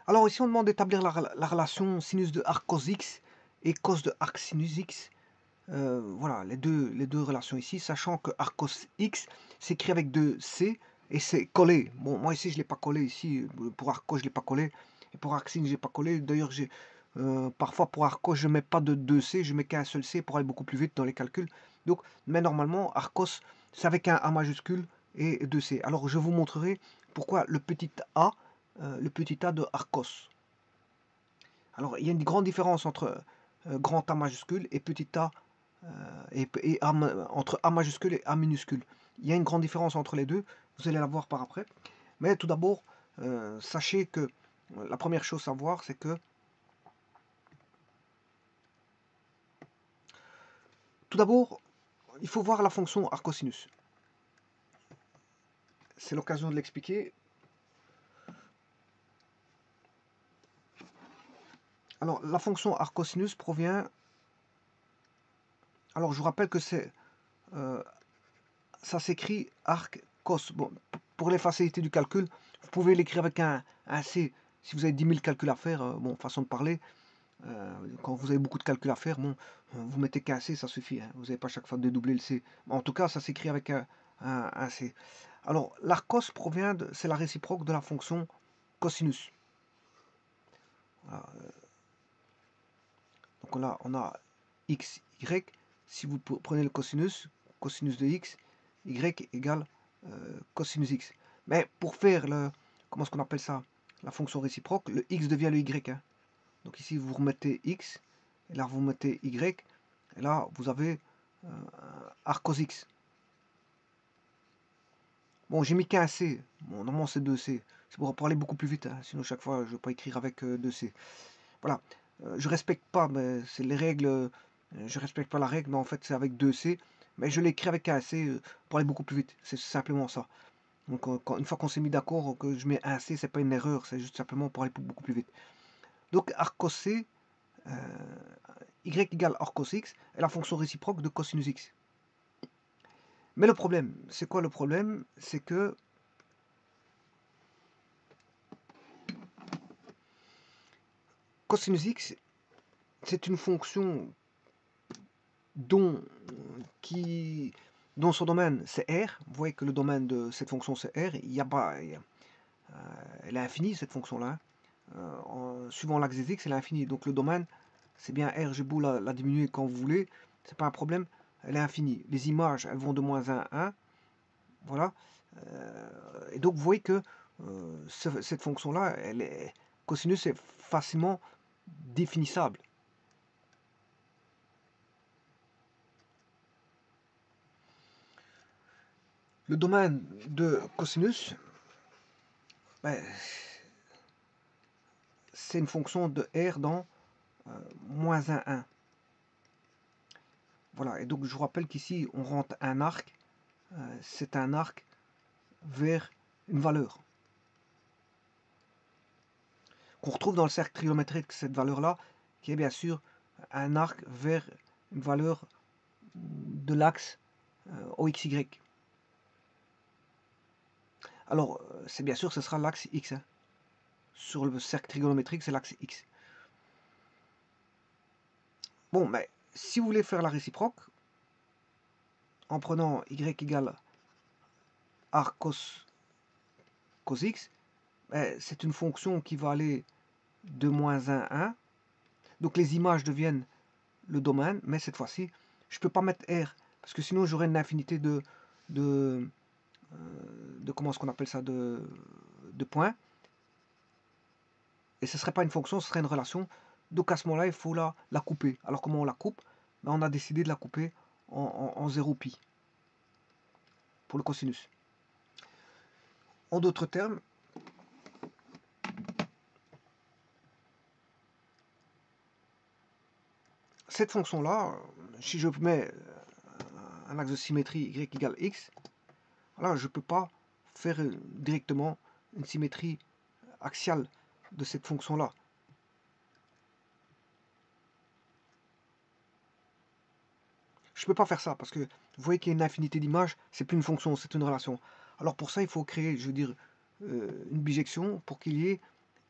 Alors ici, on demande d'établir la relation sinus de arc cos x et cos de arc sinus x. Voilà, les deux relations ici, sachant que arc cos x s'écrit avec deux C et c'est collé. Bon, moi ici, je ne l'ai pas collé. Ici, pour arc cos, je ne l'ai pas collé. Et pour arc sin, je n'ai pas collé. D'ailleurs, parfois pour arc cos, je ne mets pas de deux C, je mets qu'un seul C pour aller beaucoup plus vite dans les calculs. Donc, mais normalement, arc cos, c'est avec un A majuscule et deux C. Alors, je vous montrerai pourquoi le petit A de arc cos. Alors, il y a une grande différence entre grand A majuscule et petit a, entre A majuscule et A minuscule. Il y a une grande différence entre les deux, vous allez la voir par après. Mais tout d'abord, sachez que la première chose à voir, c'est que tout d'abord, il faut voir la fonction arcosinus. C'est l'occasion de l'expliquer. Alors, la fonction arcosinus provient... Alors, je vous rappelle que ça s'écrit arc cos. Bon, pour les facilités du calcul, vous pouvez l'écrire avec un C. Si vous avez 10 000 calculs à faire, bon, façon de parler, quand vous avez beaucoup de calculs à faire, bon, vous mettez qu'un C, ça suffit. Hein. Vous n'avez pas chaque fois dédoubler le C. En tout cas, ça s'écrit avec un C. Alors, l'arc cos provient c'est la réciproque de la fonction cosinus. Voilà. Donc là, on a x, y. Si vous prenez le cosinus de x, y égale cosinus x. Mais pour faire comment est-ce qu'on appelle ça, la fonction réciproque, le x devient le y. Hein. Donc ici, vous remettez x, et là, vous mettez y, et là, vous avez arc cos x. Bon, j'ai mis qu'un C. Bon, normalement, c'est 2C. C'est pour aller beaucoup plus vite. Hein. Sinon, chaque fois, je ne vais pas écrire avec 2C. Voilà. Je respecte pas, mais c'est les règles. Je respecte pas la règle, mais en fait, c'est avec 2C. Mais je l'écris avec un C pour aller beaucoup plus vite. C'est simplement ça. Donc, une fois qu'on s'est mis d'accord que je mets un C, c'est pas une erreur. C'est juste simplement pour aller beaucoup plus vite. Donc, arc cos C, y égale arc cos x, est la fonction réciproque de cosinus x. Mais le problème, c'est quoi le problème? C'est que cosinus x, c'est une fonction dont son domaine c'est R. Vous voyez que le domaine de cette fonction c'est R. Il y a pas, elle est infinie cette fonction-là. Suivant l'axe des x, elle est infinie. Donc le domaine, c'est bien R. J'ai beau la diminuer quand vous voulez, c'est pas un problème. Elle est infinie. Les images, elles vont de moins 1 à 1. Voilà. Et donc vous voyez que cette fonction-là, cosinus est facilement définissable. Le domaine de cosinus, ben, c'est une fonction de R dans moins 1, 1. Voilà, et donc je vous rappelle qu'ici, on rentre un arc, c'est un arc vers une valeur. Qu'on retrouve dans le cercle trigonométrique, cette valeur-là, qui est bien sûr un arc vers une valeur de l'axe OXY. Alors, c'est bien sûr, ce sera l'axe X. Hein. Sur le cercle trigonométrique, c'est l'axe X. Bon, mais si vous voulez faire la réciproque, en prenant y égale arc cos x, c'est une fonction qui va aller de moins 1 à 1. Donc les images deviennent le domaine, mais cette fois-ci, je ne peux pas mettre R, parce que sinon j'aurais une infinité de comment est-ce qu'on appelle ça, de points. Et ce ne serait pas une fonction, ce serait une relation. Donc à ce moment-là, il faut la couper. Alors comment on la coupe? On a décidé de la couper en 0π pour le cosinus. En d'autres termes, cette fonction-là, si je mets un axe de symétrie y égale x, voilà, je ne peux pas faire directement une symétrie axiale de cette fonction-là. Je ne peux pas faire ça parce que vous voyez qu'il y a une infinité d'images, c'est plus une fonction, c'est une relation. Alors pour ça, il faut créer, je veux dire, une bijection pour qu'il y ait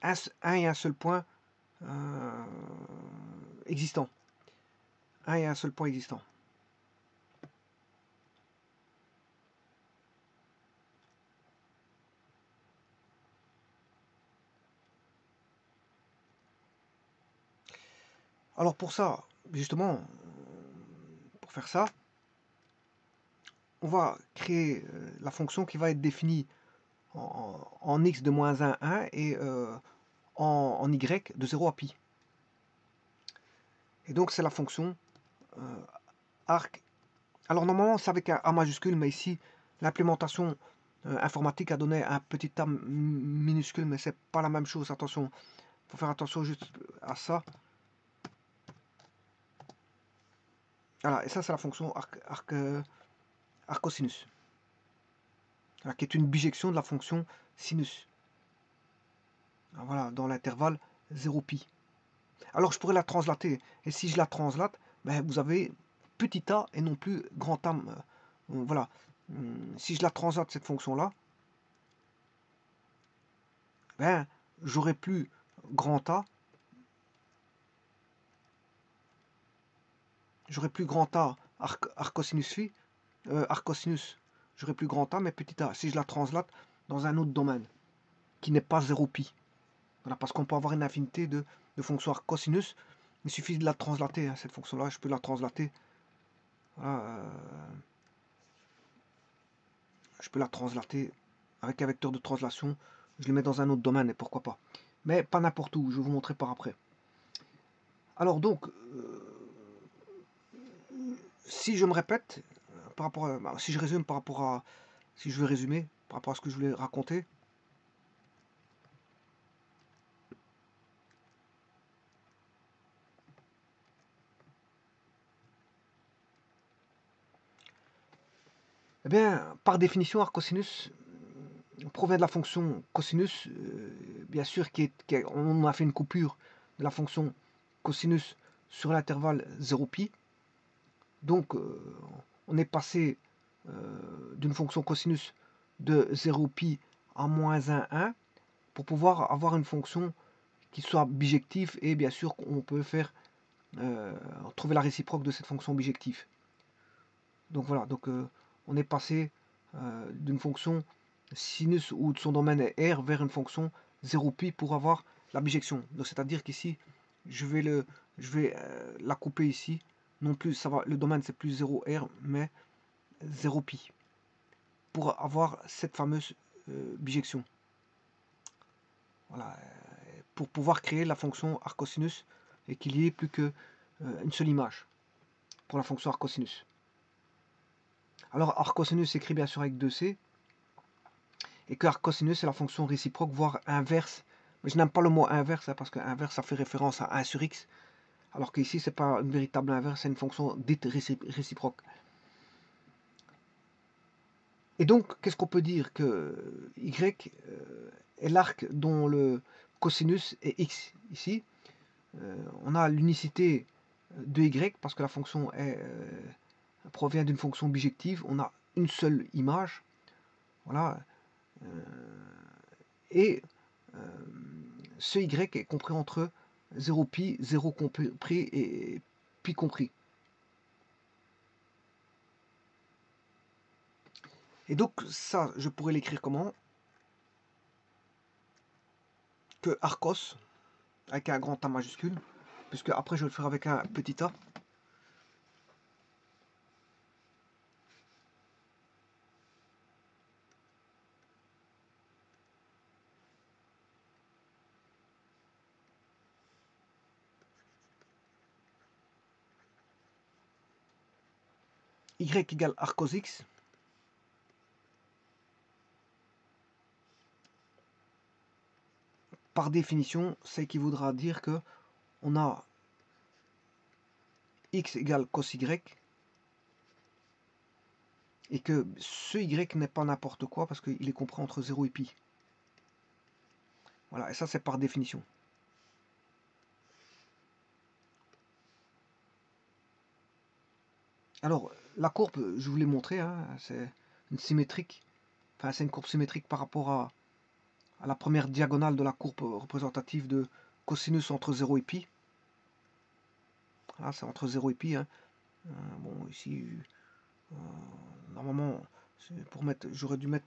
un et un seul point existant. Un et un seul point existant. Alors pour ça, justement, pour faire ça, on va créer la fonction qui va être définie en x de moins 1, 1 et en y de 0 à pi. Et donc c'est la fonction arc. Alors normalement c'est avec un A majuscule, mais ici l'implémentation informatique a donné un petit A minuscule, mais c'est pas la même chose. Attention, il faut faire attention juste à ça. Voilà, et ça c'est la fonction arcosinus, qui est une bijection de la fonction sinus. Voilà, dans l'intervalle 0 pi. Alors je pourrais la translater, et si je la translate, ben, vous avez petit a et non plus grand A. Voilà, si je la translate cette fonction-là, ben, j'aurai plus grand A, j'aurai plus grand A arcosinus phi, arcosinus, j'aurai plus grand A, mais petit a, si je la translate dans un autre domaine, qui n'est pas 0 pi. Voilà, parce qu'on peut avoir une infinité de fonctions arcosinus, il suffit de la translater, hein, cette fonction-là, je peux la translater. Voilà, je peux la translater avec un vecteur de translation, je le mets dans un autre domaine, et pourquoi pas. Mais pas n'importe où, je vais vous montrer par après. Alors donc, si je me répète, par rapport à, si je résume par rapport à, si je veux résumer par rapport à ce que je voulais raconter, eh bien, par définition, arcosinus provient de la fonction cosinus, bien sûr, on a fait une coupure de la fonction cosinus sur l'intervalle 0 pi. Donc, on est passé d'une fonction cosinus de 0 pi à moins 1, 1 pour pouvoir avoir une fonction qui soit bijective, et bien sûr on peut faire trouver la réciproque de cette fonction bijective. Donc voilà, donc on est passé d'une fonction sinus où son domaine est R vers une fonction 0 pi pour avoir la bijection. Donc c'est-à-dire qu'ici je vais la couper ici. Non plus, ça va, le domaine c'est plus 0 R, mais 0 pi pour avoir cette fameuse bijection. Voilà, pour pouvoir créer la fonction arcosinus et qu'il n'y ait plus qu'une seule image pour la fonction arcosinus. Alors arcosinus s'écrit bien sûr avec 2C, et que arcosinus c'est la fonction réciproque, voire inverse. Mais je n'aime pas le mot inverse, hein, parce que inverse ça fait référence à 1 sur x, alors qu'ici c'est pas une véritable inverse, c'est une fonction dite réciproque. Et donc, qu'est-ce qu'on peut dire? Que y est l'arc dont le cosinus est x. Ici, on a l'unicité de y, parce que la fonction provient d'une fonction bijective. On a une seule image. Voilà. Et ce y est compris entre 0 pi, 0 compris et pi compris. Et donc ça, je pourrais l'écrire comment? Que arcos, avec un grand A majuscule, puisque après je vais le faire avec un petit a. Y égale arcos x. Par définition, ça équivaudra à dire que on a x égale cos y, et que ce y n'est pas n'importe quoi parce qu'il est compris entre 0 et pi. Voilà, et ça c'est par définition. Alors, la courbe, je vous l'ai montré, hein, c'est une symétrique, enfin c'est une courbe symétrique par rapport à la première diagonale de la courbe représentative de cosinus entre 0 et pi. Là, c'est entre 0 et pi. Hein. Bon, ici, normalement, pour mettre, j'aurais dû mettre.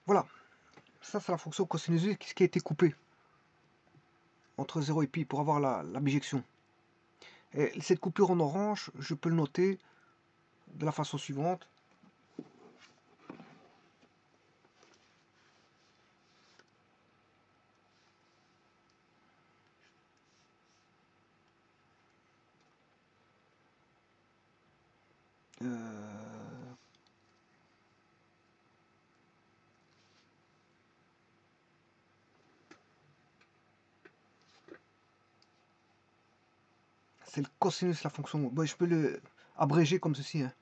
Voilà, ça c'est la fonction cosinus x qui a été coupée entre 0 et pi pour avoir la bijection. Et cette coupure en orange, je peux le noter de la façon suivante. C'est le cosinus, la fonction. Bon, je peux le abréger comme ceci. Hein.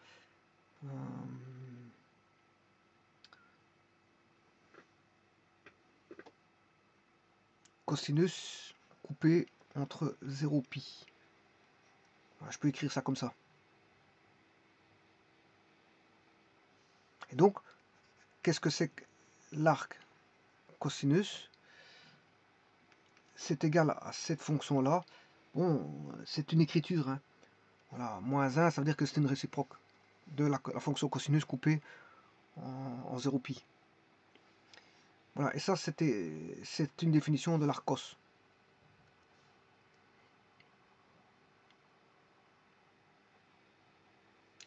Cosinus coupé entre 0 et pi. Voilà, je peux écrire ça comme ça. Et donc, qu'est-ce que c'est que l'arc cosinus? C'est égal à cette fonction-là. Bon, c'est une écriture. Hein. Voilà, moins 1, ça veut dire que c'est une réciproque de la fonction cosinus coupée en 0 pi. Voilà, et ça, c'est une définition de l'arc cos.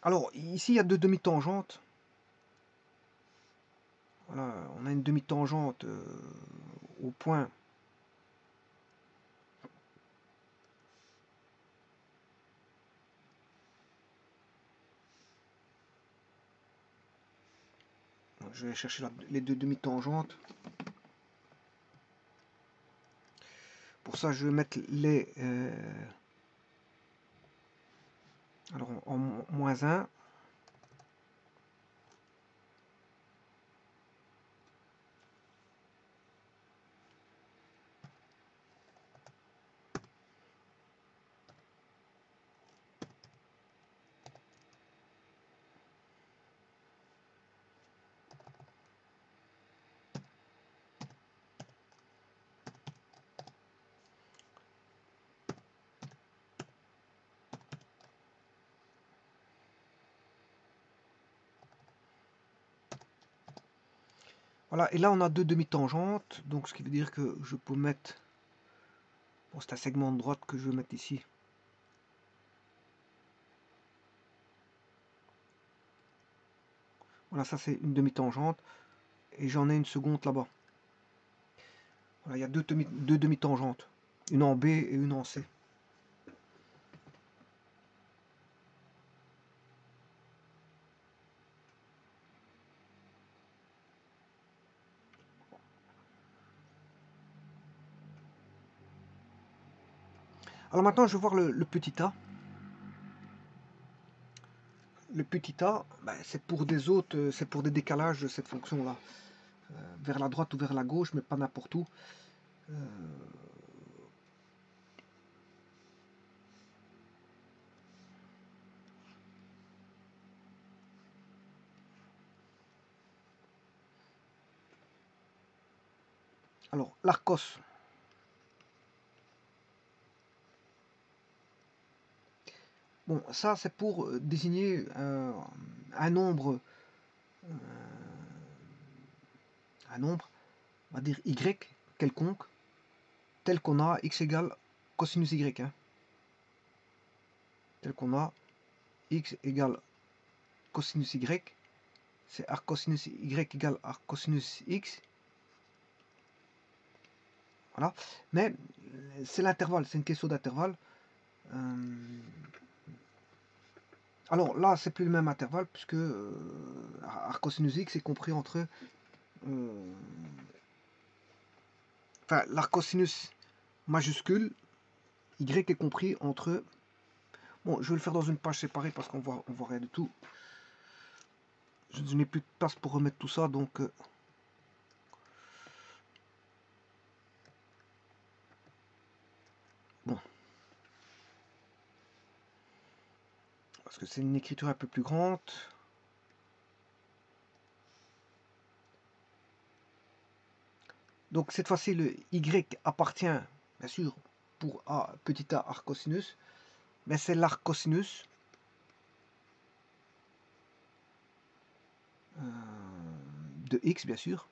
Alors, ici, il y a deux demi-tangentes. Voilà, on a une demi-tangente au point. Je vais chercher les deux demi-tangentes. Pour ça, je vais mettre les... alors, en moins 1. Voilà, et là, on a deux demi-tangentes. Donc, ce qui veut dire que je peux mettre... Bon, c'est un segment de droite que je vais mettre ici. Voilà, ça, c'est une demi-tangente. Et j'en ai une seconde là-bas. Voilà, il y a deux demi-tangentes. Une en B et une en C. Alors maintenant, je vais voir le petit a. Le petit a, ben, c'est pour des autres, c'est pour des décalages de cette fonction-là. Vers la droite ou vers la gauche, mais pas n'importe où. Alors, l'arcos. Bon, ça c'est pour désigner un nombre, on va dire y quelconque, tel qu'on a x égale cosinus y, hein, tel qu'on a x égale cosinus y, c'est arc cosinus y égale arc cosinus x, voilà. Mais c'est l'intervalle, c'est une question d'intervalle. Alors là, c'est plus le même intervalle puisque arc cosinus x est compris entre enfin, l'arc cosinus majuscule y est compris entre, bon, je vais le faire dans une page séparée parce qu'on voit rien du tout. Je n'ai plus de place pour remettre tout ça, donc bon, parce que c'est une écriture un peu plus grande. Donc cette fois-ci, le y appartient, bien sûr, pour a petit a arc cosinus, mais c'est l'arc cosinus de x, bien sûr,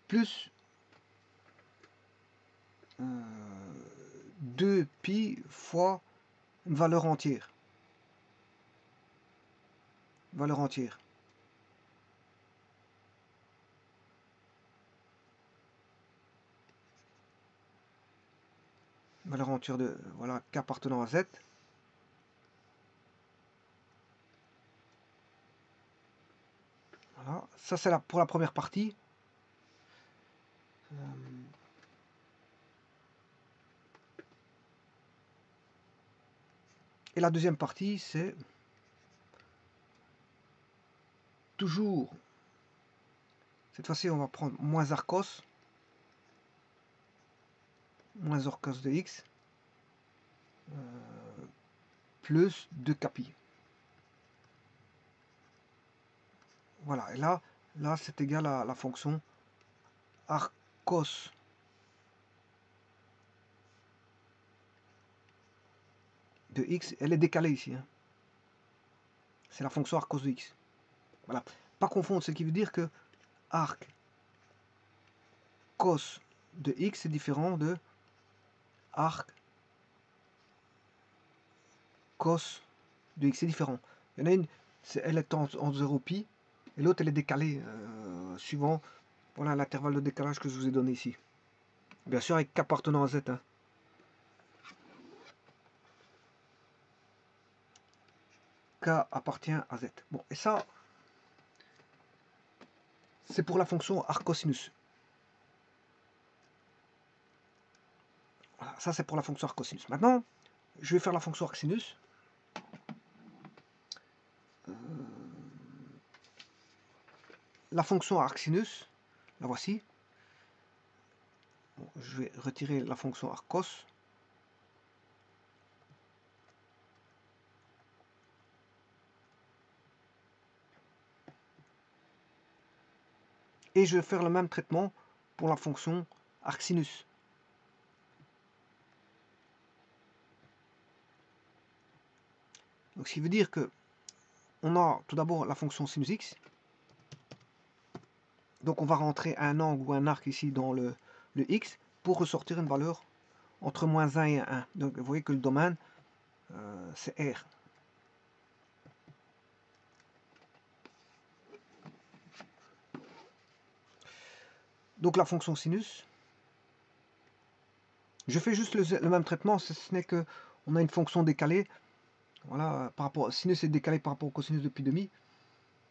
plus 2pi fois une valeur entière. Valeur entière. Valeur entière de, voilà, k appartenant à z. Voilà, ça c'est pour la première partie. Et la deuxième partie, c'est toujours, cette fois-ci on va prendre moins arcos de x, plus 2 Voilà, et là c'est égal à la fonction arcos de x, elle est décalée ici, hein. C'est la fonction arcos de x. Voilà, pas confondre, ce qui veut dire que arc cos de x est différent de arc cos de x, c'est différent. Il y en a une, elle est en 0pi, et l'autre elle est décalée, suivant, voilà, l'intervalle de décalage que je vous ai donné ici. Bien sûr avec k appartenant à z, hein. K appartient à z. Bon, et ça, c'est pour la fonction arc cosinus. Voilà, ça c'est pour la fonction arc cosinus. Maintenant, je vais faire la fonction arc sinus. La fonction arc sinus, la voici. Bon, je vais retirer la fonction arc cos. Et je vais faire le même traitement pour la fonction arc sinus. Donc, ce qui veut dire que on a tout d'abord la fonction sinus x. Donc on va rentrer un angle ou un arc ici dans le x pour ressortir une valeur entre moins 1 et 1. Donc vous voyez que le domaine, c'est R. Donc la fonction sinus, je fais juste le même traitement, ce n'est que on a une fonction décalée. Voilà, par rapport sinus est décalé par rapport au cosinus de pi demi.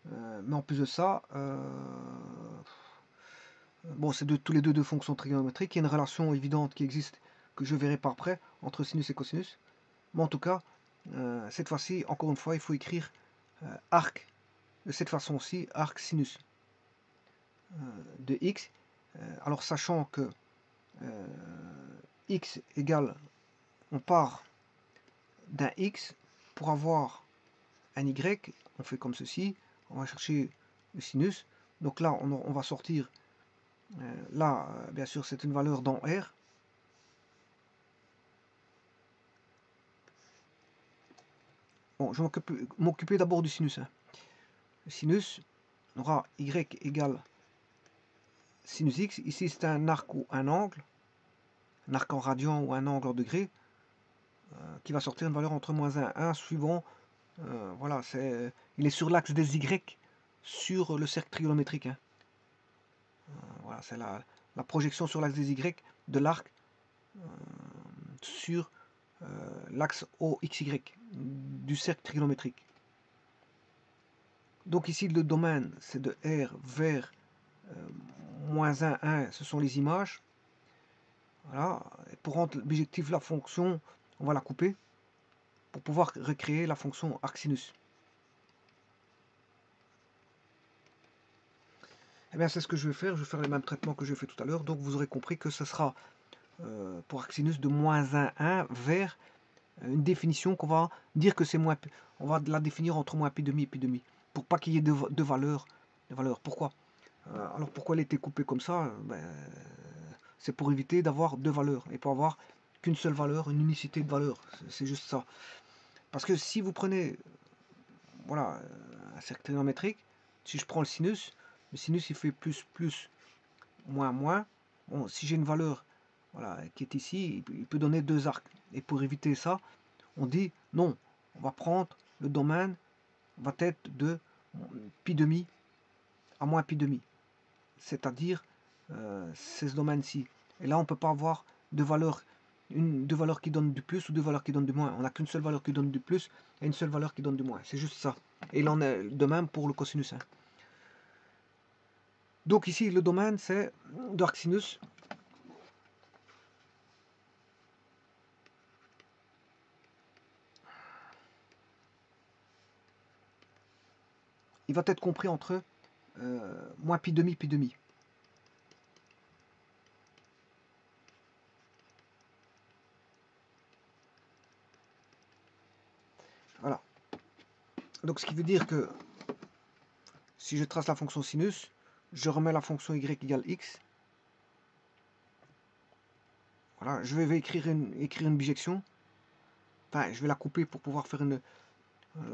Mais en plus de ça, bon, c'est tous les deux fonctions trigonométriques. Il y a une relation évidente qui existe, que je verrai par après, entre sinus et cosinus. Mais en tout cas, cette fois-ci, encore une fois, il faut écrire arc, de cette façon-ci, arc sinus de x. Alors, sachant que x égale, on part d'un x, pour avoir un y, on fait comme ceci, on va chercher le sinus. Donc là, on va sortir, là, bien sûr, c'est une valeur dans R. Bon, je vais m'occuper d'abord du sinus. Hein. Le sinus, on aura y égale sinus x. Ici, c'est un arc ou un angle, un arc en radian ou un angle en degré, qui va sortir une valeur entre -1 et 1 suivant. Voilà, il est sur l'axe des y sur le cercle trigonométrique. Hein. Voilà, c'est la projection sur l'axe des y de l'arc sur l'axe OXY du cercle trigonométrique. Donc ici, le domaine, c'est de R vers -1, 1, ce sont les images. Voilà. Et pour rendre l'objectif la fonction, on va la couper pour pouvoir recréer la fonction arcsinus. Et bien c'est ce que je vais faire les mêmes traitements que j'ai fait tout à l'heure, donc vous aurez compris que ce sera pour arcsinus de -1, 1 vers une définition qu'on va dire que c'est moins, on va la définir entre -π' et π', pour pas qu'il y ait deux valeurs. Pourquoi alors pourquoi elle a été coupée comme ça? C'est pour éviter d'avoir deux valeurs et pour avoir qu'une seule valeur, une unicité de valeur. C'est juste ça. Parce que si vous prenez voilà, un cercle trigonométrique, si je prends le sinus il fait plus, moins, moins. Bon, si j'ai une valeur voilà, qui est ici, il peut donner deux arcs. Et pour éviter ça, on dit non, on va prendre le domaine va être de π' à -π'. C'est-à-dire, c'est ce domaine-ci. Et là, on ne peut pas avoir deux valeurs, deux valeurs qui donnent du plus ou deux valeurs qui donnent du moins. On n'a qu'une seule valeur qui donne du plus et une seule valeur qui donne du moins. C'est juste ça. Et il en est de même pour le cosinus. Hein. Donc ici, le domaine, c'est de arcsinus. Il va être compris entre -π', π'. Voilà. Donc ce qui veut dire que si je trace la fonction sinus, je remets la fonction y égale x. Voilà, je vais écrire une bijection. Enfin, je vais la couper pour pouvoir faire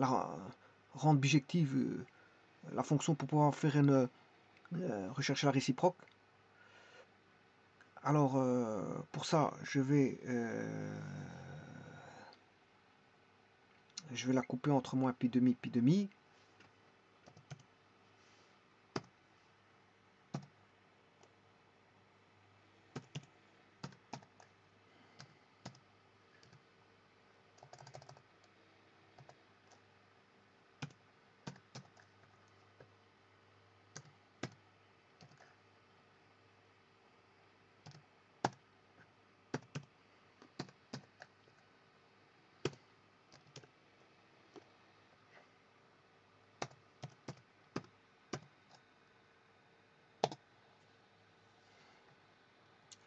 la rendre bijective la fonction pour pouvoir faire rechercher la réciproque. Alors, pour ça, je vais la couper entre -π', π'.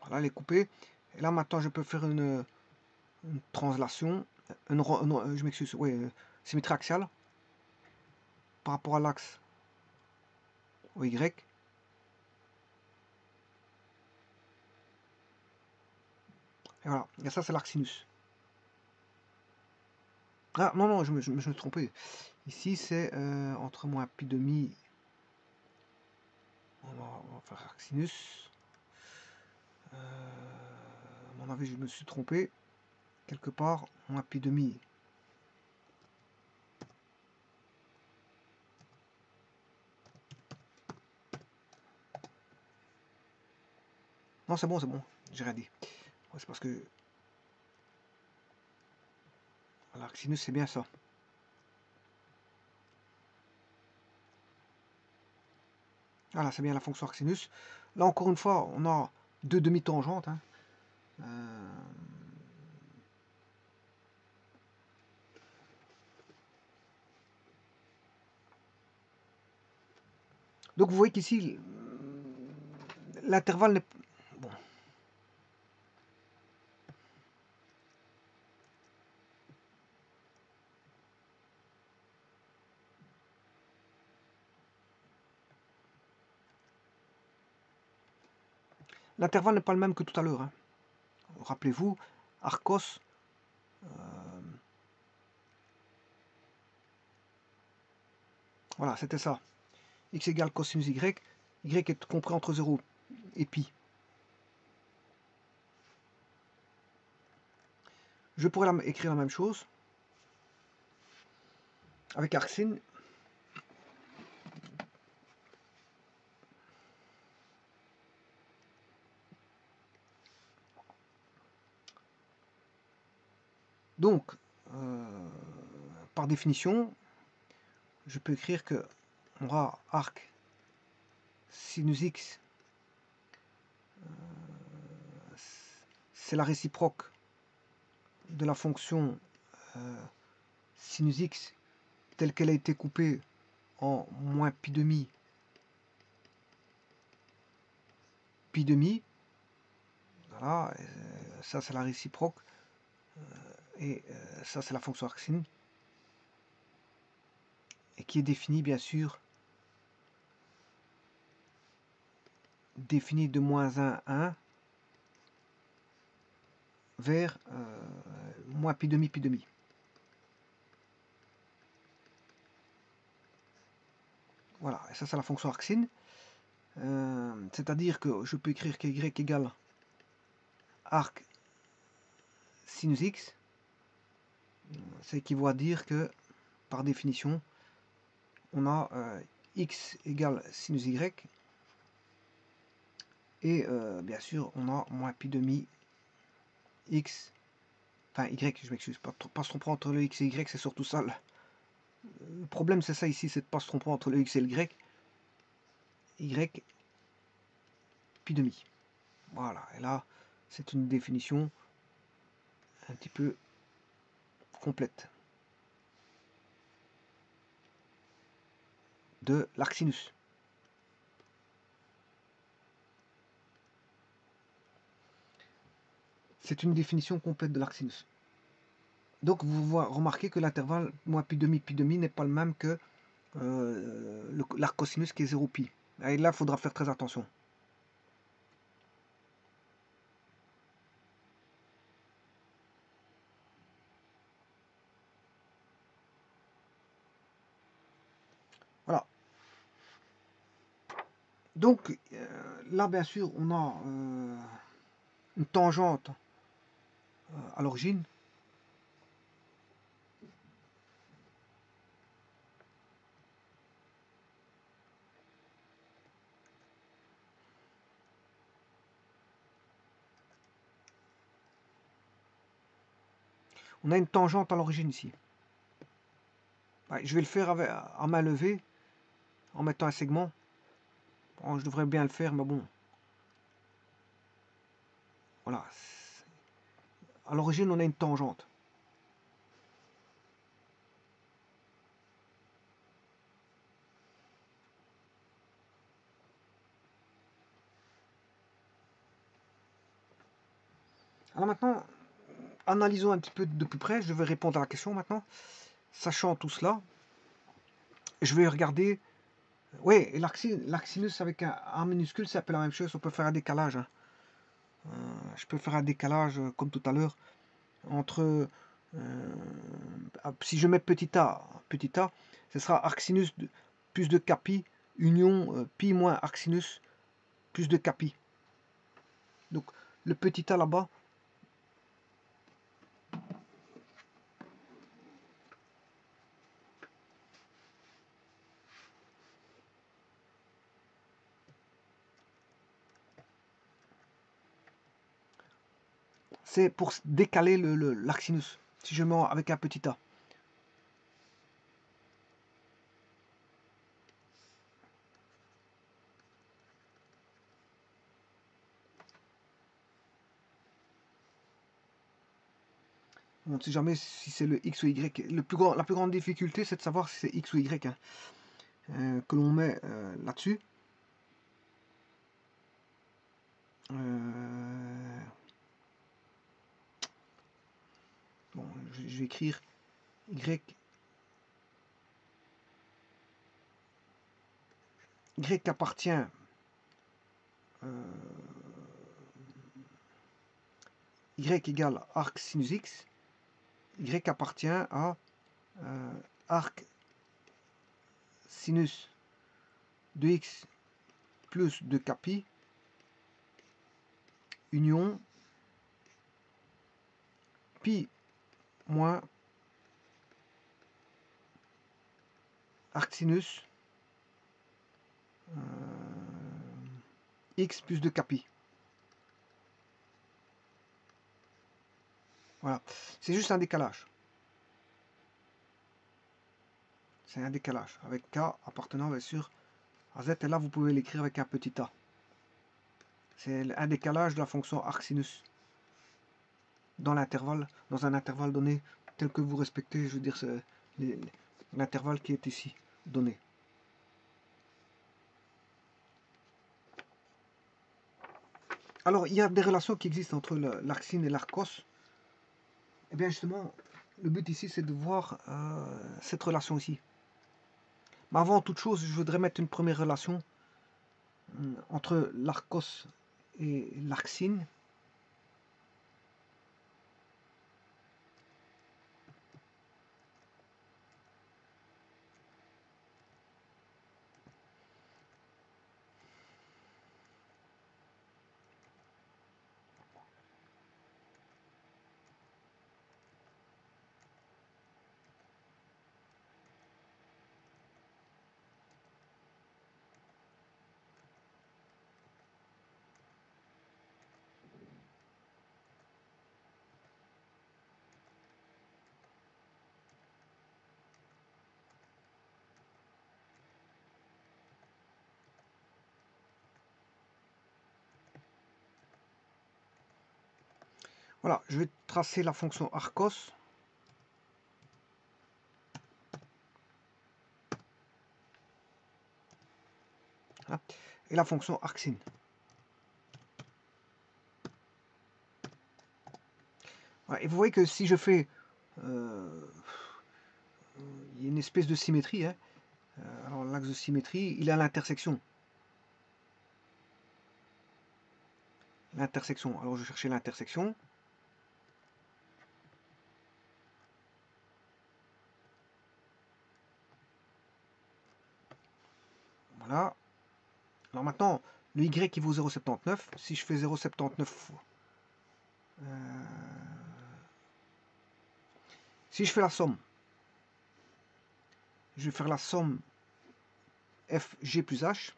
Voilà, elle est coupée. Et là, maintenant, je peux faire une translation, je m'excuse, oui, symétrie axiale par rapport à l'axe OY. Et voilà, et ça, c'est l'arcsinus. Ah, non, non, je me suis trompé. Ici, c'est entre -π'. On va faire arcsinus. À mon avis, je me suis trompé. Quelque part, -π'. Non, c'est bon, j'ai rien dit. Ouais, c'est parce que l'arcsinus, c'est bien ça. Voilà, c'est bien la fonction arcsinus. Là, encore une fois, on a deux demi-tangentes. Hein. Donc, vous voyez qu'ici, l'intervalle n'est... Bon. L'intervalle n'est pas le même que tout à l'heure. Hein. Rappelez-vous, Arcos, Voilà, c'était ça. X égale cosinus Y. Y est compris entre 0 et pi. Je pourrais écrire la même chose avec arcsine. Donc, par définition, je peux écrire que on aura arc sinus x, c'est la réciproque de la fonction sinus x telle qu'elle a été coupée en moins pi demi, pi demi. Voilà, ça c'est la réciproque, et ça c'est la fonction arcsine, et qui est définie bien sûr, définie de moins 1, 1 vers moins pi demi, pi demi. Voilà, et ça c'est la fonction arcsine. C'est-à-dire que je peux écrire que y égale arc sinus x, ce qui équivaut à dire que, par définition, on a x égale sinus y, et bien sûr, on a moins pi demi x, enfin y, je m'excuse, pas se tromper entre le x et y, c'est surtout ça. Le problème, c'est ça ici, c'est de pas se tromper entre le x et le y pi demi. Voilà, et là, c'est une définition un petit peu complète de l'arc sinus. C'est une définition complète de l'arc sinus. Donc vous remarquez que l'intervalle moins pi demi n'est pas le même que l'arc cosinus qui est 0 pi. Et là, il faudra faire très attention. Voilà. Donc là, bien sûr, on a une tangente à l'origine. On a une tangente à l'origine ici. Ouais, je vais le faire à main levée, en mettant un segment. Bon, je devrais bien le faire, mais bon. Voilà. À l'origine, on a une tangente. Alors maintenant, analysons un petit peu de plus près. Je vais répondre à la question maintenant. Sachant tout cela, je vais regarder. Oui, et l'arc sinus avec un minuscule, c'est un peu la même chose. On peut faire un décalage. Hein. Je peux faire un décalage, comme tout à l'heure, entre... si je mets petit a, ce sera arc sinus plus de capi, union pi moins arc sinus plus de capi. Donc, le petit a là-bas, c'est pour décaler l'arc sinus. Si je mets avec un petit a. On ne sait jamais si c'est le x ou y. La plus grande difficulté, c'est de savoir si c'est x ou y hein, que l'on met là-dessus. Bon, je vais écrire y. Y appartient y égale arc sinus x. Y appartient à arc sinus de x plus de capi union pi moins arc sinus x plus de capi. Voilà, c'est juste un décalage. C'est un décalage avec k appartenant bien sûr à z, et là vous pouvez l'écrire avec un petit a. C'est un décalage de la fonction arc sinus dans l'intervalle, dans un intervalle donné tel que vous respectez, je veux dire, l'intervalle qui est ici donné. Alors, il y a des relations qui existent entre l'arc sin et l'arc cos. Et bien justement, le but ici, c'est de voir cette relation ici. Mais avant toute chose, je voudrais mettre une première relation entre l'arc cos et l'arc sin. Voilà, je vais tracer la fonction arc cos. Et la fonction arc sin. Voilà, et vous voyez que si je fais il y a une espèce de symétrie, hein. Alors l'axe de symétrie, il est à l'intersection. L'intersection, alors je vais chercher l'intersection. Voilà. Alors maintenant, le y qui vaut 0,79, si je fais 0,79 fois... si je fais la somme, je vais faire la somme fg plus h.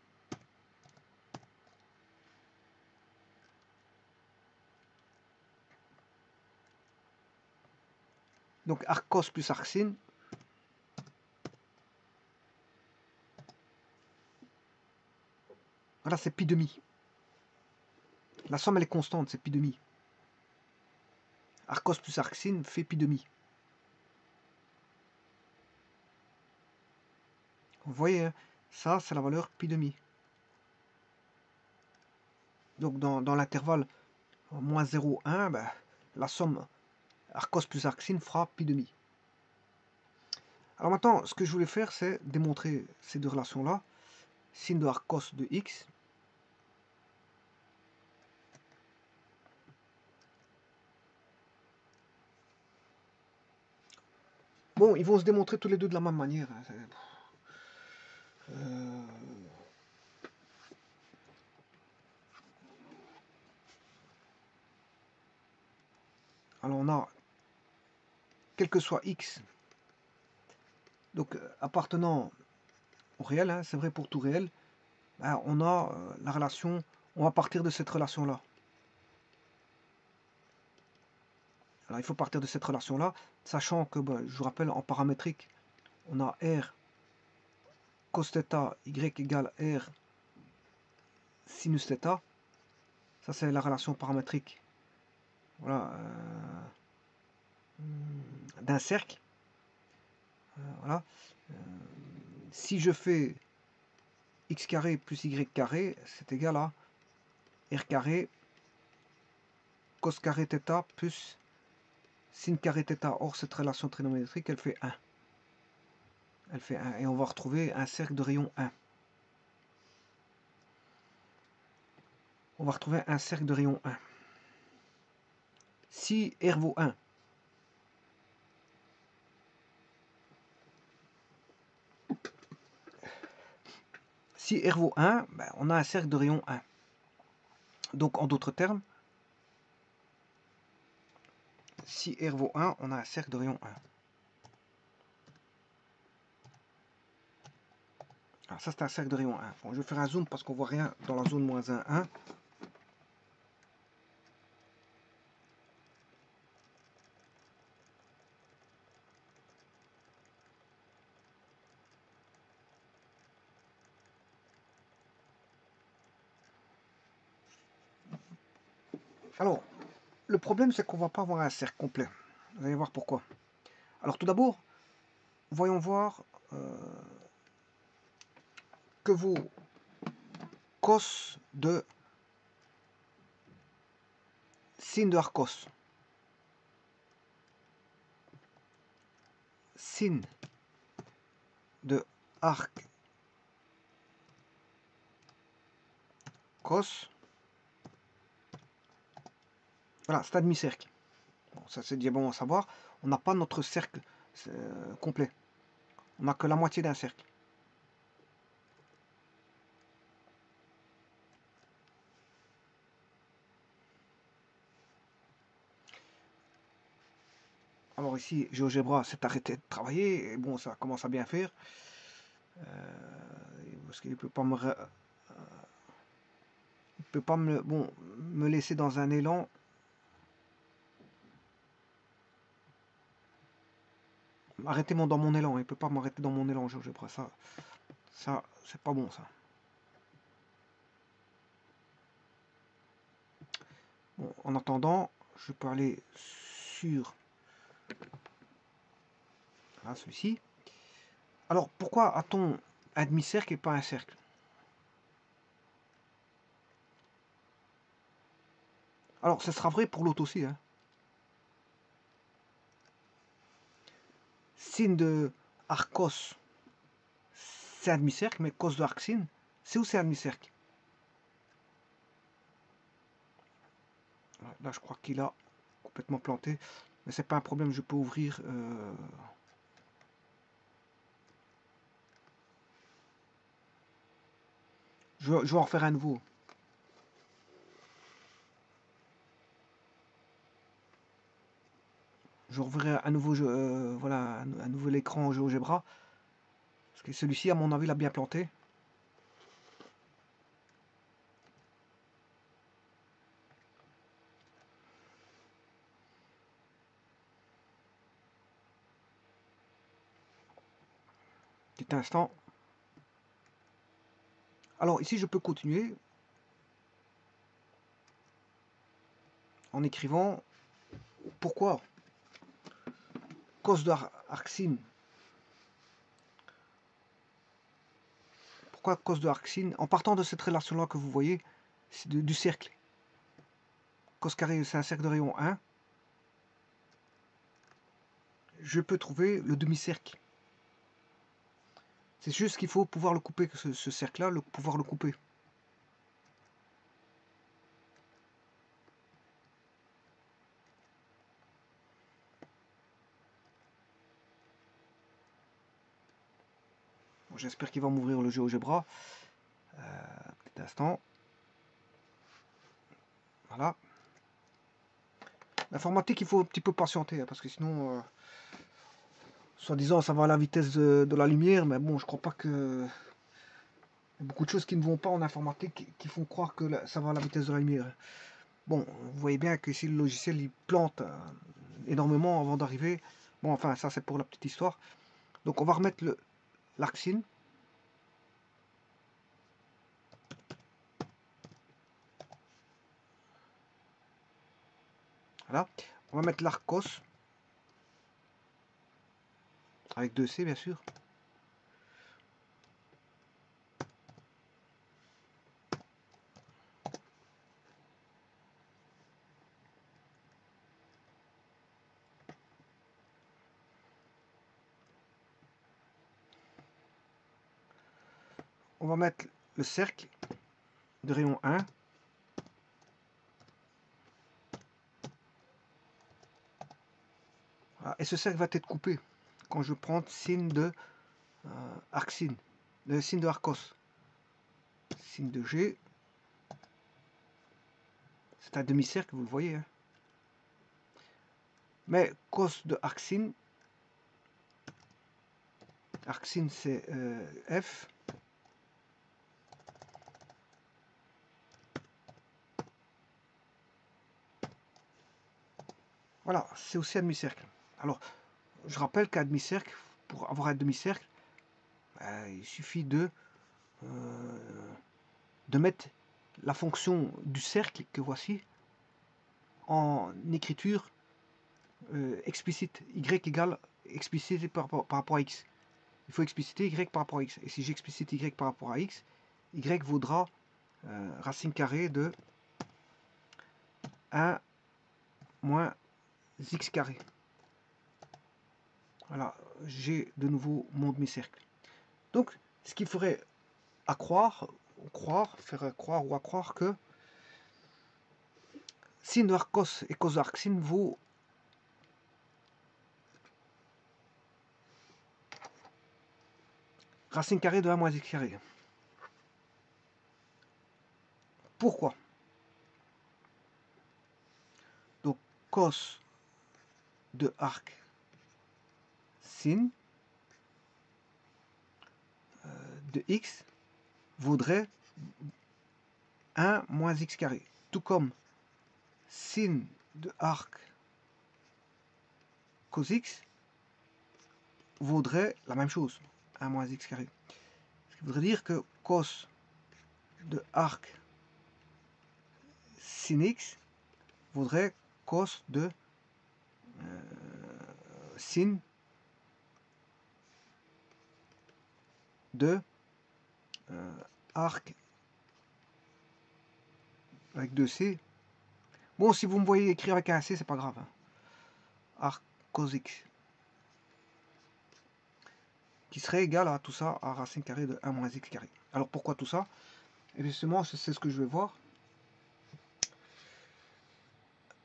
Donc arc cos plus arc sin. Voilà, c'est pi demi. La somme, elle est constante, c'est pi demi. Arc cos plus arc sin fait pi demi. Vous voyez, hein, ça, c'est la valeur pi demi. Donc dans l'intervalle moins 0,1, ben, la somme arc cos plus arc sin fera pi demi. Alors maintenant, ce que je voulais faire, c'est démontrer ces deux relations-là. Sin de arc cos de x. Bon, ils vont se démontrer tous les deux de la même manière. Alors on a, quel que soit x, donc appartenant au réel, hein, c'est vrai pour tout réel, ben, on a la relation, on va partir de cette relation-là. Alors il faut partir de cette relation-là, sachant que, ben, je vous rappelle, en paramétrique, on a r cos θ y égale r sinus θ. Ça c'est la relation paramétrique, voilà, d'un cercle. Voilà. Si je fais x carré plus y carré, c'est égal à r carré cos carré θ plus sin carré θ. Or, cette relation trigonométrique, elle fait 1. Elle fait 1. Et on va retrouver un cercle de rayon 1. On va retrouver un cercle de rayon 1. Si R vaut 1, Si R vaut 1, ben, on a un cercle de rayon 1. Donc en d'autres termes, si R vaut 1, on a un cercle de rayon 1. Alors ça c'est un cercle de rayon 1. Bon, je vais faire un zoom parce qu'on voit rien dans la zone moins 1, 1. Alors, le problème c'est qu'on ne va pas avoir un cercle complet. Vous allez voir pourquoi. Alors tout d'abord, voyons voir que vos cos de sin de arcos. Sin de arc cos. Voilà, c'est un demi-cercle. Bon, ça c'est déjà bon à savoir. On n'a pas notre cercle complet. On n'a que la moitié d'un cercle. Alors ici, GeoGebra s'est arrêté de travailler. Et bon, ça commence à bien faire. Parce qu'il ne peut pas me laisser dans un élan. Arrêtez dans mon élan. Il ne peut pas m'arrêter dans mon élan, GeoGebra. Ça c'est pas bon, ça. Bon, en attendant, je peux aller sur celui-ci. Alors, pourquoi a-t-on un demi-cercle et pas un cercle? Alors, ce sera vrai pour l'autre aussi. Hein. Sin de arcos, c'est un demi-cercle, mais cos de arcsin, c'est aussi un demi-cercle. Là, je crois qu'il a complètement planté. Mais c'est pas un problème, je peux ouvrir... Je vais en refaire un nouveau. Je reverrai un nouveau voilà, un nouvel écran GeoGebra. Parce que celui-ci, à mon avis, l'a bien planté. Petit instant. Alors ici, je peux continuer en écrivant pourquoi cos de arcsin. Pourquoi cos de arcsin? En partant de cette relation-là que vous voyez, du cercle. Cos carré, c'est un cercle de rayon 1. Je peux trouver le demi-cercle. C'est juste qu'il faut pouvoir le couper, ce cercle-là, pouvoir le couper. Bon, j'espère qu'il va m'ouvrir le GeoGebra. Petit instant. Voilà. L'informatique, il faut un petit peu patienter, parce que sinon, soi-disant, ça va à la vitesse de la lumière, mais bon, je crois pas que... Il y a beaucoup de choses qui ne vont pas en informatique qui font croire que ça va à la vitesse de la lumière. Bon, vous voyez bien que si le logiciel il plante énormément avant d'arriver. Bon, enfin, ça c'est pour la petite histoire. Donc on va remettre l'arcsin. Voilà. On va mettre l'arcos. Avec 2C, bien sûr. On va mettre le cercle de rayon 1. Voilà. Et ce cercle va être coupé quand je prends signe de arcsin, le signe de arcos. Sin de G. C'est un demi-cercle, vous le voyez. Hein. Mais cos de arc sin c'est F. Voilà, c'est aussi un demi-cercle. Alors, je rappelle qu'un demi-cercle, pour avoir un demi-cercle, il suffit de mettre la fonction du cercle que voici en écriture explicite. Y égale explicité par rapport à x. Il faut expliciter y par rapport à x. Et si j'explicite y par rapport à x, y vaudra racine carrée de 1 moins x carré. Voilà, j'ai de nouveau mon demi-cercle. Donc, ce qu'il faudrait faire croire que sin de arc cos et cos de arc sin vaut racine carrée de 1 moins x carré. Pourquoi? Donc, cos de arc sin de x vaudrait 1 moins x carré. Tout comme sin de arc cos x vaudrait la même chose, 1 moins x carré. Ce qui voudrait dire que cos de arc sin x vaudrait cos de sin de arc avec 2c. Bon, si vous me voyez écrire avec un c, c'est pas grave. Hein. Arc cos x. Qui serait égal à tout ça, à racine carrée de 1 moins x carré. Alors pourquoi tout ça? Et justement, c'est ce que je vais voir.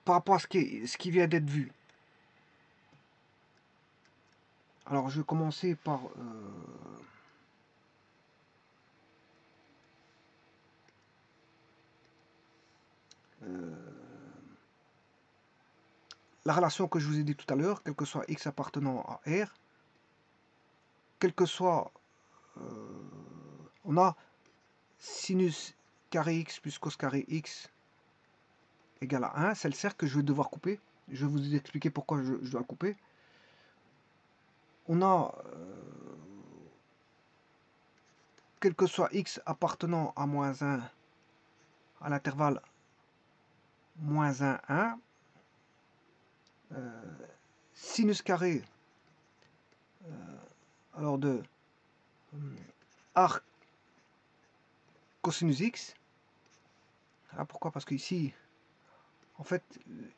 Par rapport à ce qui vient d'être vu. Alors je vais commencer par la relation que je vous ai dit tout à l'heure, quel que soit x appartenant à R, quel que soit, on a sinus carré x plus cos carré x égale à 1, c'est le cercle que je vais devoir couper. Je vais vous expliquer pourquoi je dois le couper. On a, quel que soit x appartenant à moins 1 à l'intervalle moins 1, 1, sinus carré alors de arc cosinus x. Ah, pourquoi? Parce que ici, en fait,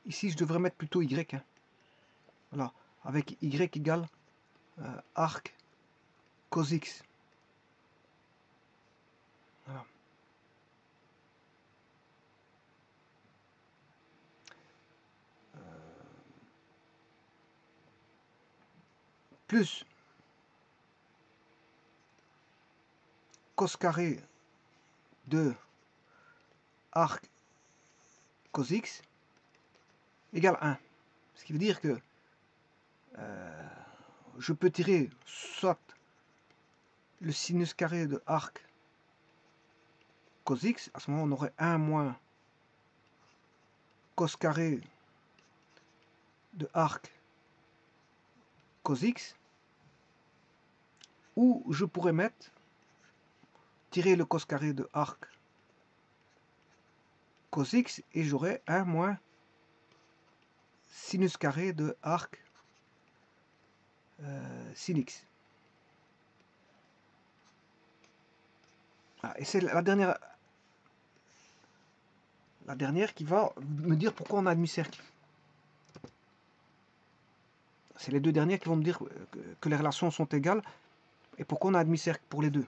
ici je devrais mettre plutôt y. Hein. Voilà, avec y égale arc cos x. Voilà. Plus cos carré de arc cos x égale 1. Ce qui veut dire que je peux tirer soit le sinus carré de arc cos x, à ce moment on aurait 1 moins cos carré de arc cos x, ou je pourrais mettre tirer le cos carré de arc cos x et j'aurai 1 moins sinus carré de arc sin x. Ah, et c'est la dernière qui va me dire pourquoi on a un demi-cercle. C'est les deux dernières qui vont me dire que les relations sont égales et pourquoi on a un demi-cercle pour les deux.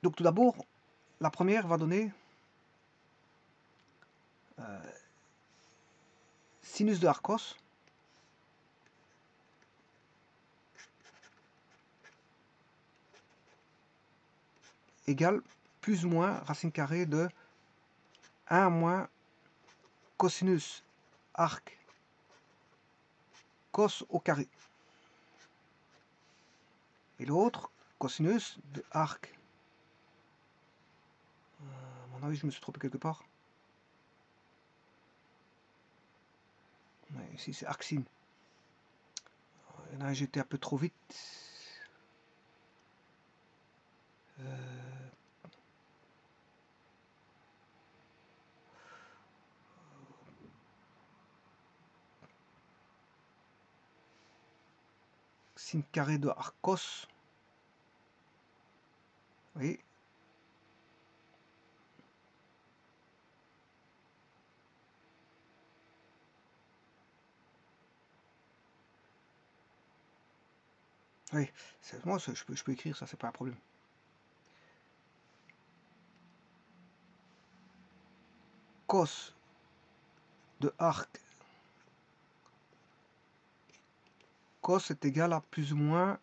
Donc tout d'abord, la première va donner sinus de arc cos égale plus ou moins racine carrée de 1 moins cosinus arc cos au carré. Et l'autre, cosinus de arc. À mon avis, je me suis trompé quelque part. Ouais, ici, c'est arc sin. Là, j'étais un peu trop vite. Sin carré de arc cos. Oui. Oui, moi je peux écrire ça, c'est pas un problème. Cos de arc cos est égal à plus ou moins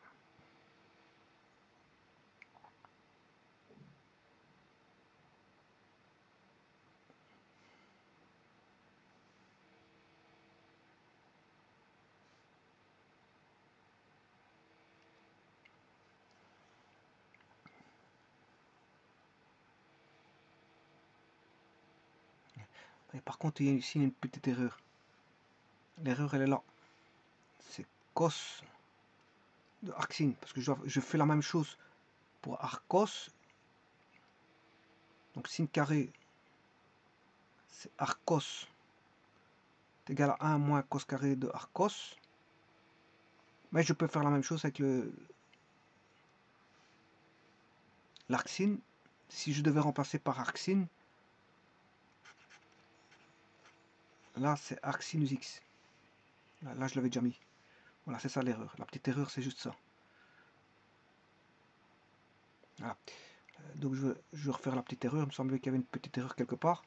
et par contre il y a ici une petite erreur. L'erreur elle est là. C'est cos de arc sin parce que je fais la même chose pour arc cos. Donc sin carré c'est arc cos est égal à 1 moins cos carré de arc cos. Mais je peux faire la même chose avec l'arc sin. Si je devais remplacer par arc sin, là c'est arc sinus x. Là je l'avais déjà mis. Voilà, c'est ça l'erreur. La petite erreur, c'est juste ça. Voilà. Donc je vais refaire la petite erreur. Il me semblait qu'il y avait une petite erreur quelque part.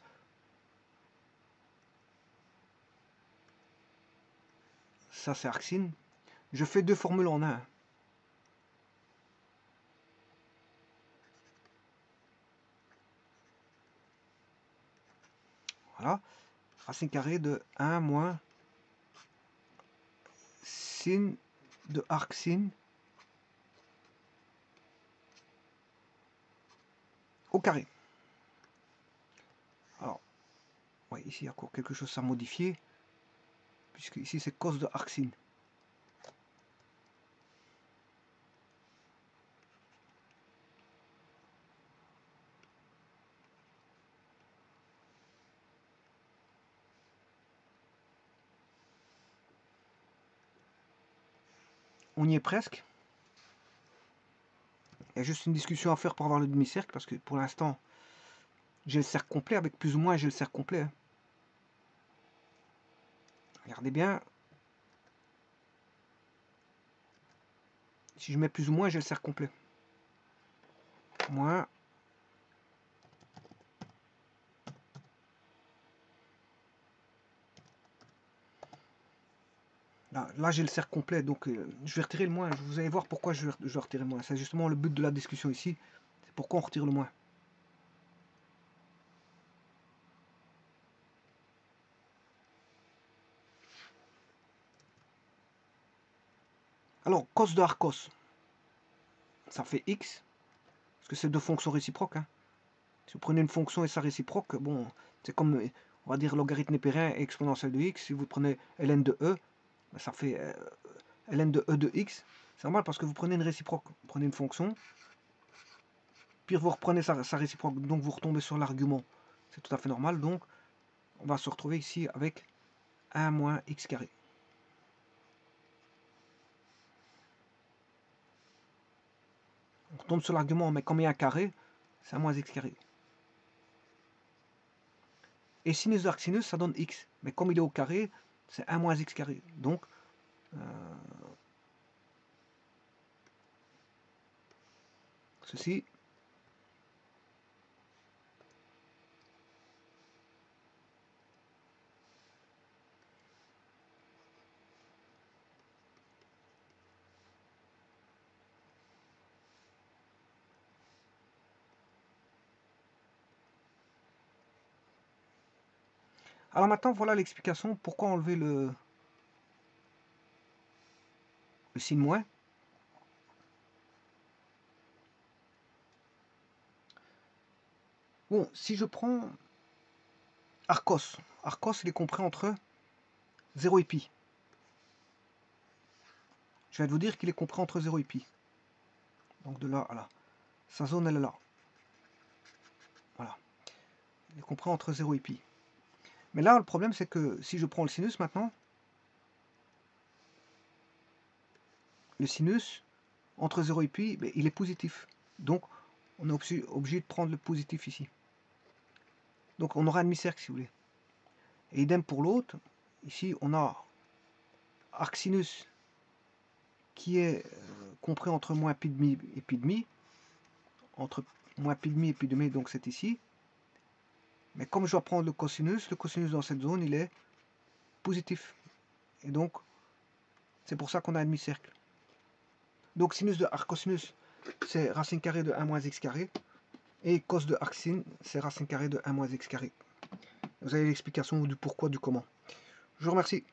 Ça, c'est arc sin. Je fais deux formules en un. Voilà. Racine carrée de 1 moins sin de arc sin au carré. Alors, ouais, ici il y a encore quelque chose à modifier, puisque ici c'est cos de arc sin. On y est presque. Il y a juste une discussion à faire pour avoir le demi-cercle, parce que pour l'instant, j'ai le cercle complet, avec plus ou moins j'ai le cercle complet. Regardez bien. Si je mets plus ou moins, j'ai le cercle complet. Moins. Là j'ai le cercle complet, donc je vais retirer le moins. Vous allez voir pourquoi je vais retirer le moins. C'est justement le but de la discussion ici. C'est pourquoi on retire le moins. Alors, cos de arcos, ça fait x, parce que c'est deux fonctions réciproques. Hein. Si vous prenez une fonction et sa réciproque, bon, c'est comme, on va dire, logarithme népérien et exponentielle de x. Si vous prenez ln de e, ça fait ln de e de x. C'est normal parce que vous prenez une réciproque. Vous prenez une fonction, puis vous reprenez sa réciproque, donc vous retombez sur l'argument. C'est tout à fait normal, donc on va se retrouver ici avec 1 moins x carré. On retombe sur l'argument, mais comme il y a un carré, c'est 1 moins x carré. Et sinus d'arc sinus, ça donne x. Mais comme il est au carré, c'est 1 moins x carré. Donc, ceci Alors maintenant, voilà l'explication pourquoi enlever le signe moins. Bon, si je prends Arcos, Arcos il est compris entre 0 et pi. Je viens de vous dire qu'il est compris entre 0 et pi. Donc de là à là. Sa zone elle est là. Voilà. Il est compris entre 0 et pi. Mais là, le problème, c'est que si je prends le sinus maintenant, le sinus, entre 0 et pi, ben, il est positif. Donc, on est obligé de prendre le positif ici. Donc, on aura un demi-cercle, si vous voulez. Et idem pour l'autre. Ici, on a arc sinus qui est compris entre moins pi demi et pi demi. Entre moins pi demi et pi demi, donc c'est ici. Mais comme je dois prendre le cosinus dans cette zone, il est positif. Et donc, c'est pour ça qu'on a un demi-cercle. Donc, sinus de arc cosinus, c'est racine carrée de 1 moins x carré. Et cos de arc sin, c'est racine carrée de 1 moins x carré. Vous avez l'explication du pourquoi, du comment. Je vous remercie.